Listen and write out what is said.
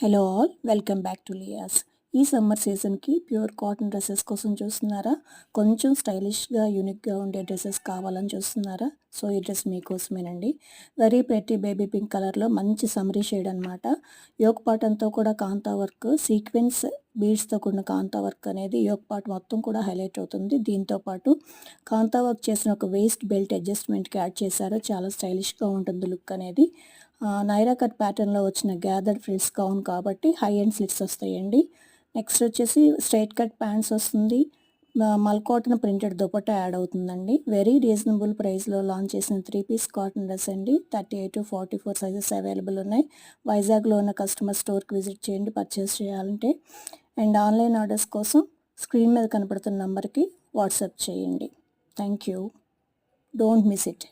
Hello all, welcome back to Liyas. ఈ summer సీజన్కి pure cotton dresses కోసం చూస్తున్నారా? కొంచెం స్టైలిష్గా యూనిక్గా ఉండే డ్రెస్సెస్ కావాలని చూస్తున్నారా? సో ఈ డ్రెస్ మీకోసమేనండి. వెరీ ప్రెటీ బేబీ పింక్ కలర్లో మంచి సమరీ షేడ్ అనమాట. యోక్ పార్ట్ అంతా కూడా కాంతా వర్క్, సీక్వెన్స్ బీడ్స్తో కూడిన కాంతా వర్క్ అనేది యోక్ పార్ట్ మొత్తం కూడా హైలైట్ అవుతుంది. దీంతోపాటు కాంతా వర్క్ చేసిన ఒక వేస్ట్ బెల్ట్ అడ్జస్ట్మెంట్కి యాడ్ చేశారు. చాలా స్టైలిష్గా ఉంటుంది లుక్ అనేది. నైరా కట్ ప్యాటర్న్లో వచ్చిన గ్యాదర్డ్ ఫ్రిల్స్ గౌన్ కాబట్టి హై అండ్ స్లిట్స్ వస్తాయండి. నెక్స్ట్ వచ్చేసి స్ట్రైట్ కట్ ప్యాంట్స్ వస్తుంది. మల్కాటన్ ప్రింటెడ్ దుపట్టా యాడ్ అవుతుందండి. వెరీ రీజనబుల్ ప్రైస్లో లాంచ్ చేసిన 3 పీస్ కాటన్ డ్రెస్ అండి. 38 to 44 సైజెస్ అవైలబుల్ ఉన్నాయి. వైజాగ్లో ఉన్న కస్టమర్ స్టోర్కి విజిట్ చేయండి పర్చేస్ చేయాలంటే. అండ్ ఆన్లైన్ ఆర్డర్స్ కోసం స్క్రీన్ మీద కనపడుతున్న నంబర్కి వాట్సాప్ చేయండి. Thank you. Don't miss it.